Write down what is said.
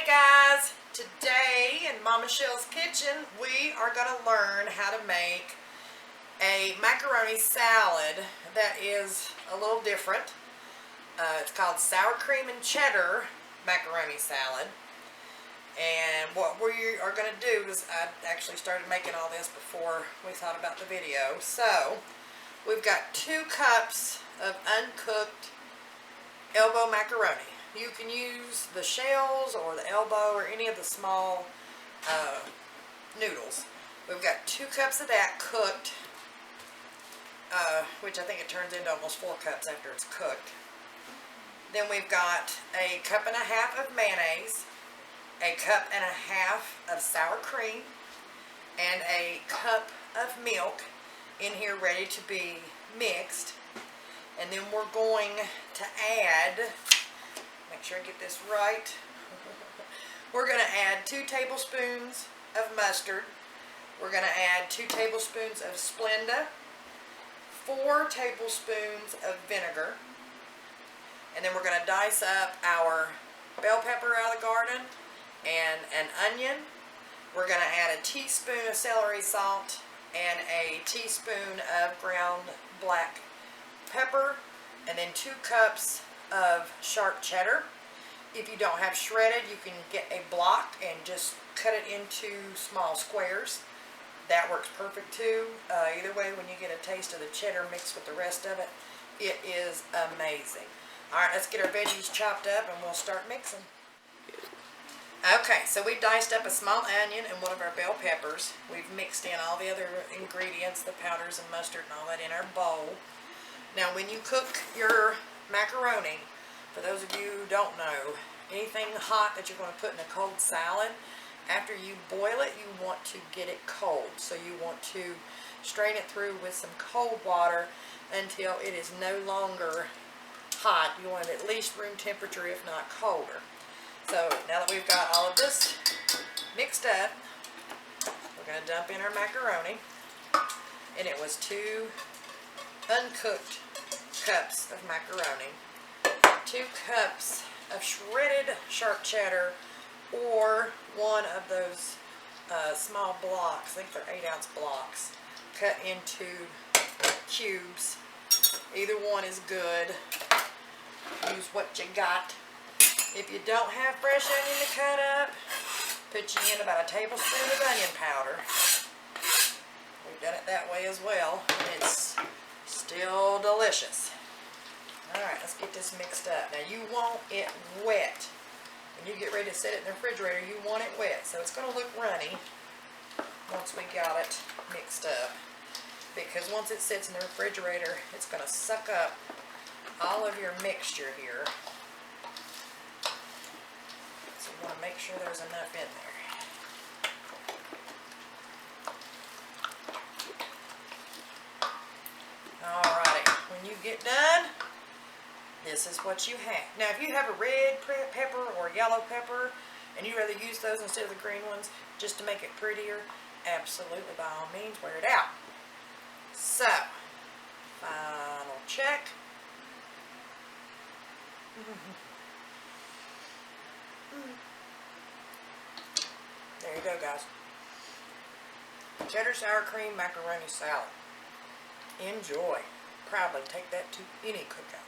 Hey guys, today in Mama Shell's kitchen we are going to learn how to make a macaroni salad that is a little different. It's called sour cream and cheddar macaroni salad. And what we are going to do is, I actually started making all this before we thought about the video. So we've got 2 cups of uncooked elbow macaroni. You can use the shells or the elbow or any of the small noodles. We've got 2 cups of that cooked, which I think it turns into almost 4 cups after it's cooked. Then we've got a 1.5 cups of mayonnaise, a 1.5 cups of sour cream, and a cup of milk in here ready to be mixed. And then we're going to add, make sure I get this right, we're going to add 2 tablespoons of mustard. We're going to add 2 tablespoons of Splenda, 4 tablespoons of vinegar, and then we're going to dice up our bell pepper out of the garden and an onion. We're going to add a teaspoon of celery salt and a teaspoon of ground black pepper, and then 2 cups of sharp cheddar. If you don't have shredded, you can get a block and just cut it into small squares. That works perfect too. Either way, when you get a taste of the cheddar mixed with the rest of it, it is amazing. Alright, let's get our veggies chopped up and we'll start mixing. Okay, so we diced up a small onion and 1 of our bell peppers. We've mixed in all the other ingredients, the powders and mustard and all that in our bowl. Now when you cook your macaroni, for those of you who don't know, anything hot that you're going to put in a cold salad, after you boil it, you want to get it cold. So you want to strain it through with some cold water until it is no longer hot. You want it at least room temperature, if not colder. So now that we've got all of this mixed up, we're going to dump in our macaroni. And it was 2 uncooked cups of macaroni, 2 cups of shredded sharp cheddar, or 1 of those small blocks, I think they're 8-ounce blocks, cut into cubes. Either one is good. Use what you got. If you don't have fresh onion to cut up, put you in about a tablespoon of onion powder. We've done it that way as well, and it's still delicious. Alright, let's get this mixed up. Now you want it wet. When you get ready to set it in the refrigerator, you want it wet. So it's going to look runny once we got it mixed up. Because once it sits in the refrigerator, it's going to suck up all of your mixture here. So you want to make sure there's enough in there. Alrighty, when you get done, this is what you have. Now if you have a red pepper or yellow pepper and you'd rather use those instead of the green ones just to make it prettier, absolutely, by all means, wear it out. So, final check. There you go, guys. Cheddar sour cream macaroni salad. Enjoy. Proudly take that to any cookout.